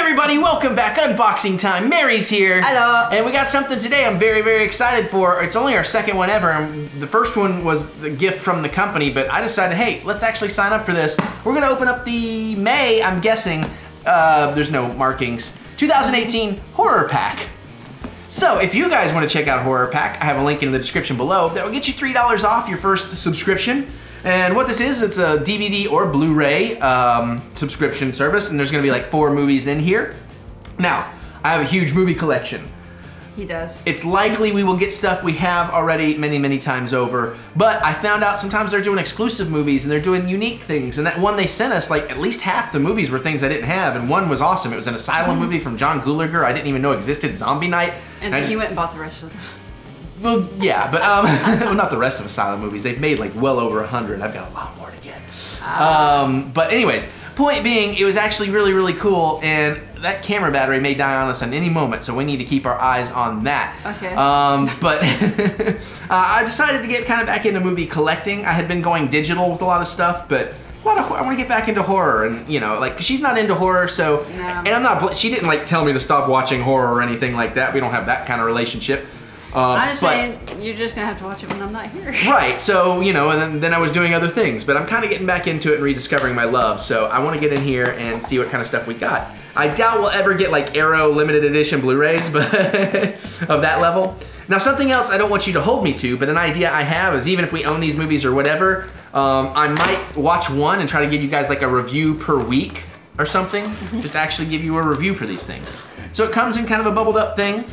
everybody, welcome back. Unboxing time. Mary's here. Hello. And we got something today I'm very, very excited for. It's only our second one ever. And the first one was the gift from the company, but I decided, hey, let's actually sign up for this. We're gonna open up the May, I'm guessing, there's no markings, 2018 Horror Pack. So if you guys want to check out Horror Pack, I have a link in the description below that will get you $3 off your first subscription. And what this is, it's a DVD or Blu Ray subscription service, and there's gonna be like 4 movies in here. Now, I have a huge movie collection. He does. It's likely we will get stuff we have already many, many times over, but I found out sometimes they're doing exclusive movies and they're doing unique things, and that one they sent us, like at least half the movies were things I didn't have, and one was awesome. It was an Asylum movie from John Gulager I didn't even know existed, Zombie Night. And then you went and bought the rest of them. Well, yeah, but well, not the rest of Asylum movies. They've made like well over 100. I've got a lot more to get. But anyways, point being, it was actually really, really cool, and that camera battery may die on us at any moment, so we need to keep our eyes on that. Okay. But I decided to get kind of back into movie collecting. I had been going digital with a lot of stuff, but I want to get back into horror, and you know, like, 'cause she's not into horror, so, no. And I'm not, she didn't like tell me to stop watching horror or anything like that. We don't have that kind of relationship. I'm just saying, you're just gonna have to watch it when I'm not here. Right, so, you know, and then I was doing other things, but I'm kind of getting back into it and rediscovering my love, so I want to get in here and see what kind of stuff we got. I doubt we'll ever get like Arrow limited edition Blu Rays, but of that level. Now, something else I don't want you to hold me to, but an idea I have is even if we own these movies or whatever, I might watch one and try to give you guys like a review per week or something. Just actually give you a review for these things. So it comes in kind of a bubbled up thing.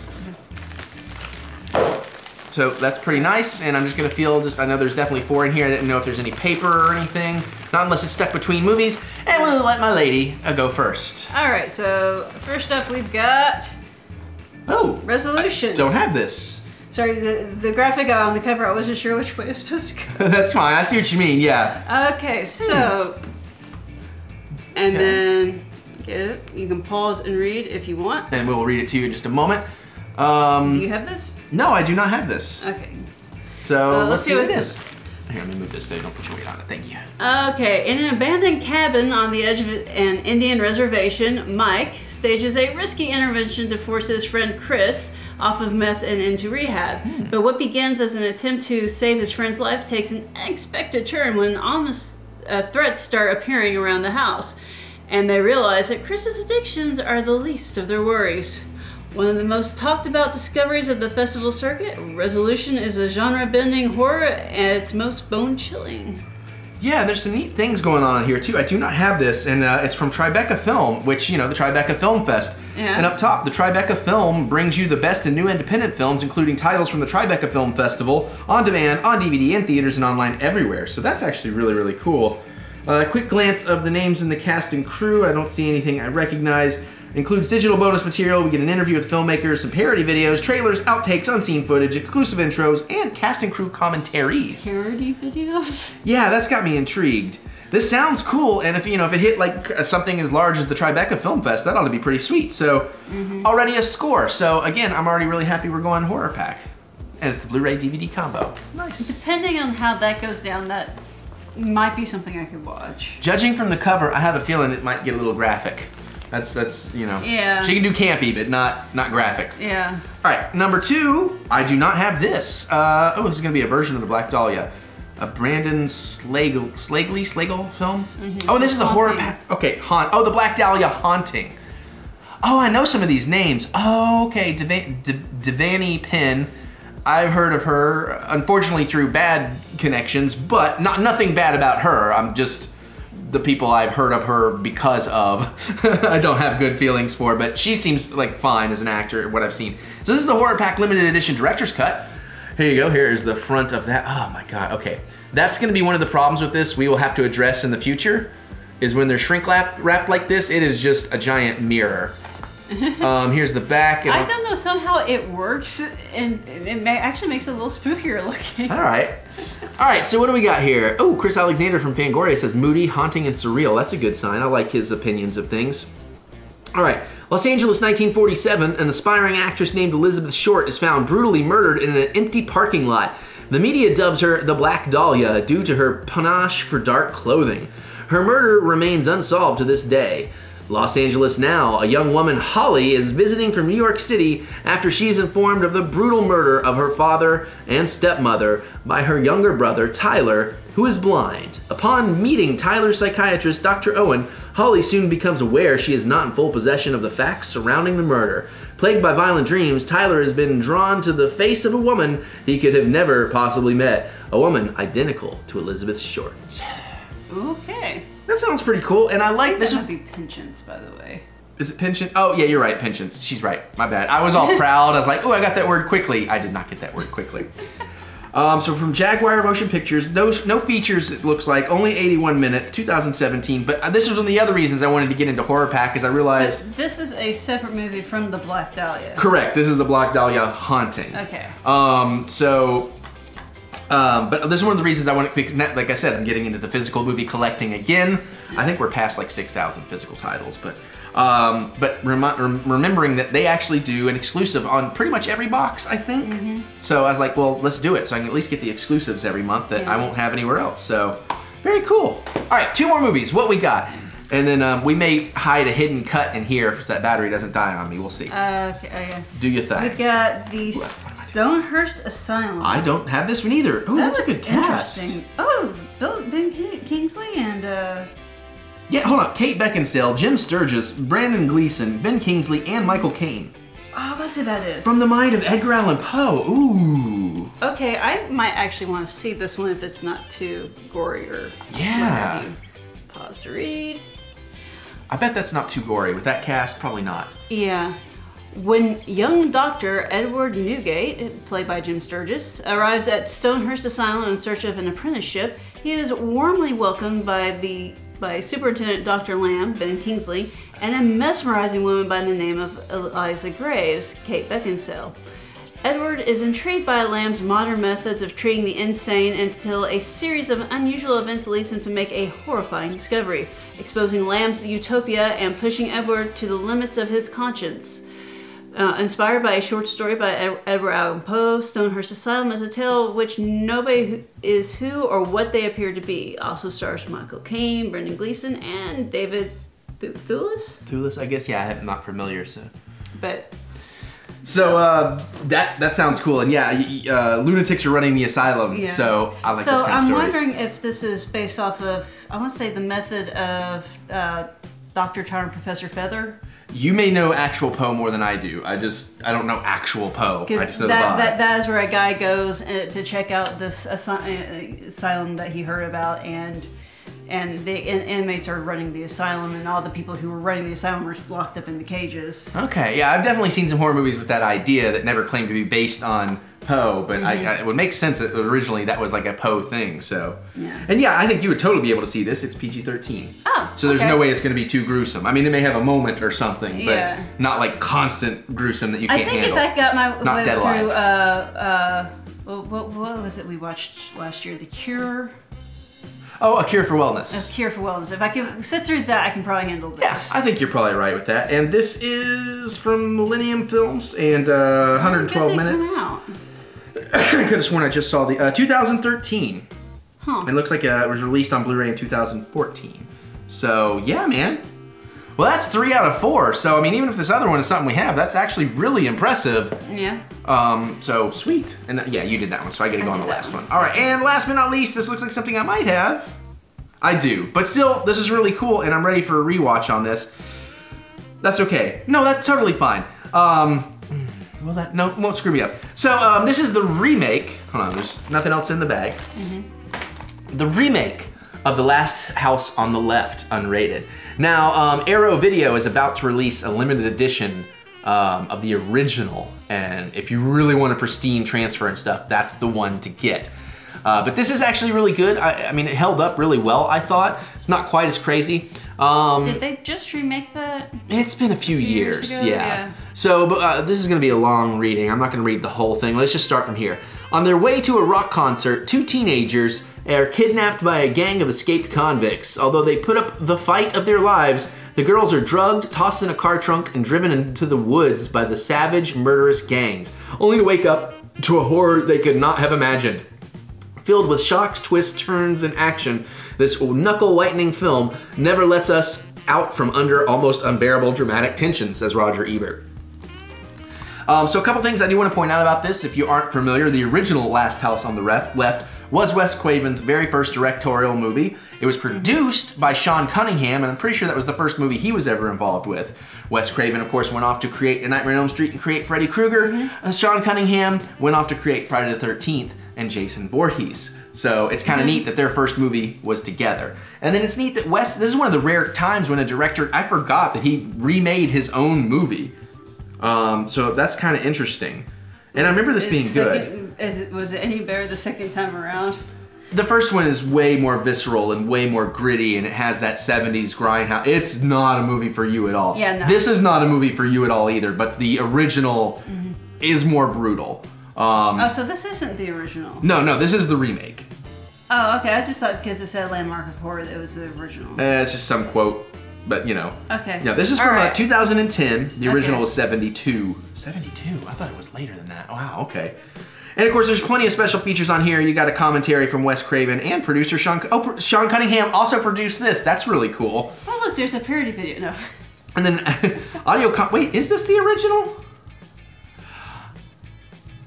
So that's pretty nice, and I'm just gonna feel, I know there's definitely 4 in here. I didn't know if there's any paper or anything, not unless it's stuck between movies, and we'll let my lady go first. All right, so first up we've got Resolution. I don't have this. Sorry, the graphic on the cover, I wasn't sure which way it was supposed to go. That's fine, I see what you mean, yeah. Okay, so, and then you can pause and read if you want. And we'll read it to you in just a moment. Do you have this? No, I do not have this. Okay. So let's see what it is. Here, let me move this so you don't put your weight on it. Thank you. Okay, in an abandoned cabin on the edge of an Indian reservation, Mike stages a risky intervention to force his friend Chris off of meth and into rehab. But what begins as an attempt to save his friend's life takes an unexpected turn when ominous threats start appearing around the house. And they realize that Chris's addictions are the least of their worries. One of the most talked about discoveries of the festival circuit, Resolution is a genre-bending horror at its most bone-chilling. Yeah, there's some neat things going on here too. I do not have this, and it's from Tribeca Film, which, you know, the Tribeca Film Fest. Yeah. And up top, the Tribeca Film brings you the best in new independent films, including titles from the Tribeca Film Festival, on demand, on DVD, in theaters, and online everywhere. So that's actually really, really cool. A quick glance of the names in the cast and crew. I don't see anything I recognize. Includes digital bonus material. We get an interview with filmmakers, some parody videos, trailers, outtakes, unseen footage, exclusive intros, and cast and crew commentaries. Parody videos? Yeah, that's got me intrigued. This sounds cool, and if it hit like something as large as the Tribeca Film Fest, that ought to be pretty sweet. So already a score. So again, I'm already really happy we're going Horror Pack, and it's the Blu Ray DVD combo. Nice. Depending on how that goes down, that might be something I could watch. Judging from the cover, I have a feeling it might get a little graphic. That's you know. Yeah. She can do campy, but not graphic. Yeah. All right, number 2, I do not have this. This is gonna be a version of the Black Dahlia, a Brandon Slagle film. Oh, this is the Horror Pack. Okay, the Black Dahlia Haunting. Oh, I know some of these names. Oh, okay, Devani Penn. I've heard of her, unfortunately through bad connections, but nothing bad about her. I'm just the people I've heard of her because of. I don't have good feelings for, but she seems like fine as an actor, what I've seen. So this is the Horror Pack Limited Edition Director's Cut. Here you go, here is the front of that. Oh my God, okay. That's gonna be one of the problems with this we will have to address in the future, is when they're shrink wrapped like this, it is just a giant mirror. Here's the back. And I don't know, somehow it works, and it actually makes it a little spookier looking. All right, so what do we got here? Oh, Chris Alexander from Fangoria says moody, haunting, and surreal. That's a good sign. I like his opinions of things. All right, Los Angeles, 1947, an aspiring actress named Elizabeth Short is found brutally murdered in an empty parking lot. The media dubs her the Black Dahlia due to her panache for dark clothing. Her murder remains unsolved to this day. Los Angeles now. A young woman, Holly, is visiting from New York City after she's informed of the brutal murder of her father and stepmother by her younger brother, Tyler, who is blind. Upon meeting Tyler's psychiatrist, Dr. Owen, Holly soon becomes aware she is not in full possession of the facts surrounding the murder. Plagued by violent dreams, Tyler has been drawn to the face of a woman he could have never possibly met. A woman identical to Elizabeth Short. Okay. That sounds pretty cool, and I like this. That might be penchants, by the way. Is it penchant? Oh, yeah, you're right, penchants. She's right. My bad. I was all proud. I was like, oh, I got that word quickly. I did not get that word quickly. So from Jaguar Motion Pictures, no features, it looks like, only 81 minutes, 2017. But this was one of the other reasons I wanted to get into Horror Pack, is I realized... But this is a separate movie from the Black Dahlia. Correct. This is the Black Dahlia Haunting. Okay. But this is one of the reasons I want to, because like I said, I'm getting into the physical movie collecting again. I think we're past like 6,000 physical titles, but remembering that they actually do an exclusive on pretty much every box, I think. So I was like, well, let's do it so I can at least get the exclusives every month that I won't have anywhere else. So very cool. All right, 2 more movies. What we got? And then we may hide a hidden cut in here so that battery doesn't die on me. We'll see. Okay. Do your thing. We got the Stonehurst Asylum. I don't have this one either. Oh, that's a good cast. Interesting. Oh, Ben Kingsley and yeah, hold on. Kate Beckinsale, Jim Sturgis, Brandon Gleeson, Ben Kingsley, and Michael Caine. Oh, that's who that is. From the mind of Edgar Allan Poe. Ooh. Okay, I might actually want to see this one if it's not too gory or what have you. Pause to read. I bet that's not too gory. With that cast, probably not. Yeah. When young Dr. Edward Newgate, played by Jim Sturgis, arrives at Stonehurst Asylum in search of an apprenticeship, he is warmly welcomed by Superintendent Dr. Lamb, Ben Kingsley, and a mesmerizing woman by the name of Eliza Graves, Kate Beckinsale. Edward is intrigued by Lamb's modern methods of treating the insane until a series of unusual events leads him to make a horrifying discovery, exposing Lamb's utopia and pushing Edward to the limits of his conscience. Inspired by a short story by Edgar Allan Poe, Stonehurst Asylum is a tale which nobody is who or what they appear to be. Also stars Michael Caine, Brendan Gleeson, and David Thewlis? Thewlis, I guess. Yeah, I'm not familiar, so. But. So that sounds cool, and yeah, lunatics are running the asylum, so I like those kind of stories. So I'm wondering if this is based off of, I want to say, the method of Dr. Tar and Professor Feather. You may know actual Poe more than I do. I don't know actual Poe. I just know the vibe. That is where a guy goes to check out this asylum that he heard about, and the inmates are running the asylum, and all the people who were running the asylum were locked up in the cages. Okay, yeah, I've definitely seen some horror movies with that idea that never claimed to be based on Poe, but it would make sense that originally that was like a Poe thing, so. Yeah. And yeah, I think you would totally be able to see this. It's PG-13. Oh, so there's no way it's going to be too gruesome. I mean, it may have a moment or something, but not like constant gruesome that you can't handle. I think if I got my way through, what was it we watched last year? The Cure? Oh, A Cure for Wellness. A Cure for Wellness. If I can sit through that, I can probably handle this. Yeah, I think you're probably right with that. And this is from Millennium Films, and 112 minutes. Come out? I could have sworn I just saw the 2013. Huh. It looks like it was released on Blu Ray in 2014. So yeah, man. Well, that's 3 out of 4. So I mean, even if this other one is something we have, that's actually really impressive. Yeah. So sweet. And yeah, you did that one, so I get to go on the last one. All right, and last but not least, this looks like something I might have. I do, but still, this is really cool, and I'm ready for a rewatch on this. That's okay. No, that's totally fine. Well, that won't screw me up. So this is the remake. Hold on, there's nothing else in the bag. The remake of The Last House on the Left, unrated. Now, Arrow Video is about to release a limited edition of the original, and if you really want a pristine transfer and stuff, that's the one to get. But this is actually really good. I mean, it held up really well, I thought. It's not quite as crazy. Did they just remake that? It's been a few years ago, yeah. So this is going to be a long reading. I'm not going to read the whole thing. Let's just start from here. On their way to a rock concert, 2 teenagers are kidnapped by a gang of escaped convicts. Although they put up the fight of their lives, the girls are drugged, tossed in a car trunk, and driven into the woods by the savage, murderous gangs, only to wake up to a horror they could not have imagined. Filled with shocks, twists, turns, and action, this knuckle-whitening film never lets us out from under almost unbearable dramatic tension, says Roger Ebert. So a couple things I do want to point out about this. If you aren't familiar, the original Last House on the Left was Wes Craven's very first directorial movie. It was produced by Sean Cunningham, and I'm pretty sure that was the first movie he was ever involved with. Wes Craven, of course, went off to create A Nightmare on Elm Street and create Freddy Krueger. Sean Cunningham went off to create Friday the 13th and Jason Voorhees. So it's kind of neat that their first movie was together. And then it's neat that Wes, this is one of the rare times when a director, I forgot that he remade his own movie. So that's kind of interesting. And I remember this being good. Was it any better the second time around? The first one is way more visceral and way more gritty, and it has that 70s grindhouse. It's not a movie for you at all. Yeah, no. This is not a movie for you at all either, but the original is more brutal. Oh, so this isn't the original? No, this is the remake. Oh, okay. I just thought because it said Landmark of Horror that it was the original. It's just some quote, but you know. Okay. Yeah, this is from 2010. The original Okay. was 72. 72? I thought it was later than that. Wow, okay. And of course, there's plenty of special features on here. You got a commentary from Wes Craven and producer Sean Cunningham also produced this. That's really cool. Oh, look, there's a parody video. No. And then wait, is this the original?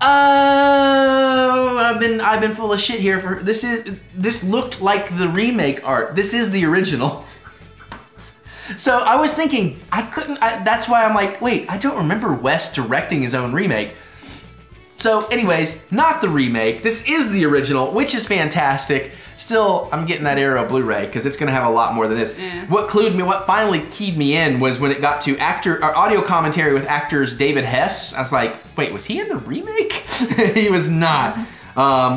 Oh, I've been full of shit here for this looked like the remake art. This is the original. So I was thinking that's why I'm like, wait, I don't remember Wes directing his own remake. So anyways, not the remake. This is the original, which is fantastic. Still, I'm getting that Arrow Blu Ray because it's gonna have a lot more than this. Yeah. What finally keyed me in was when it got to audio commentary with actors David Hess. I was like, wait, was he in the remake? He was not.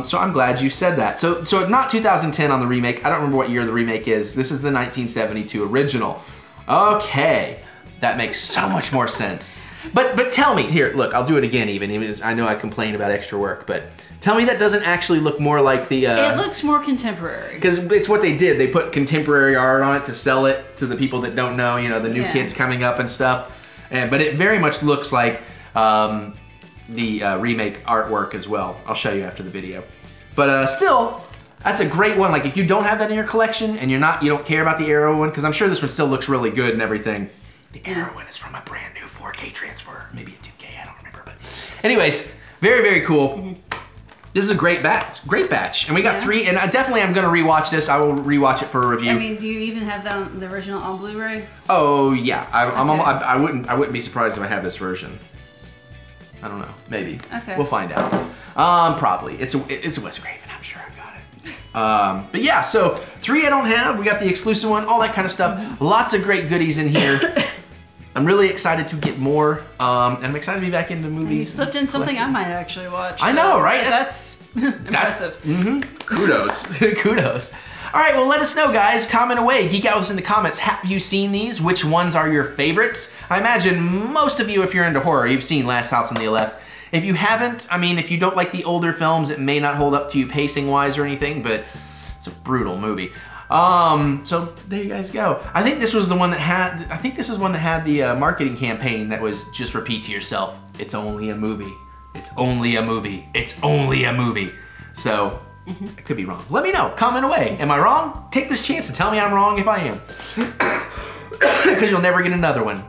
So I'm glad you said that. So not 2010 on the remake. I don't remember what year the remake is. This is the 1972 original. Okay, that makes so much more sense. But tell me, here, look, I'll do it again even as I know I complain about extra work, but tell me that doesn't actually look more like the... it looks more contemporary. Because it's what they did. They put contemporary art on it to sell it to the people that don't know, you know, the new kids coming up and stuff. But it very much looks like the remake artwork as well. I'll show you after the video. But still, that's a great one. Like if you don't have that in your collection and you don't care about the Arrow one, because I'm sure this one still looks really good and everything. The Arrow one is from a brand new 4K transfer, maybe a 2K, I don't remember. But anyways, very, very cool. This is a great batch. And we got 3, and I definitely am gonna rewatch this. I will rewatch it for a review. I mean, do you even have the original on Blu Ray? Oh yeah, I wouldn't be surprised if I have this version. I don't know, maybe. Okay. We'll find out. Probably. It's a Wes Craven, I'm sure I got it. But yeah, so 3 I don't have. We got the exclusive one, all that kind of stuff. Lots of great goodies in here. I'm really excited to get more, and I'm excited to be back into movies. And you slipped in something I might actually watch. I know, right? That's impressive. Kudos. Kudos. All right, well, let us know, guys. Comment away. Geek out with us in the comments. Have you seen these? Which ones are your favorites? I imagine most of you, if you're into horror, you've seen Last House on the Left. If you haven't, I mean, if you don't like the older films, it may not hold up to you pacing-wise or anything, but it's a brutal movie. So there you guys go. I think this was the one that had, the marketing campaign that was just repeat to yourself, it's only a movie. It's only a movie. It's only a movie. So, I could be wrong. Let me know, comment away. Am I wrong? Take this chance to tell me I'm wrong if I am. Because you'll never get another one.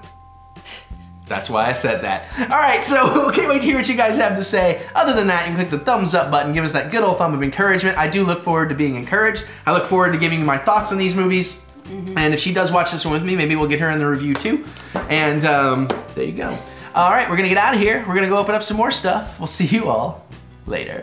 That's why I said that. All right, so can't wait to hear what you guys have to say. Other than that, you can click the thumbs up button, give us that good old thumb of encouragement. I do look forward to being encouraged. I look forward to giving you my thoughts on these movies. And if she does watch this one with me, maybe we'll get her in the review too. And there you go. All right, we're gonna get out of here. We're gonna go open up some more stuff. We'll see you all later.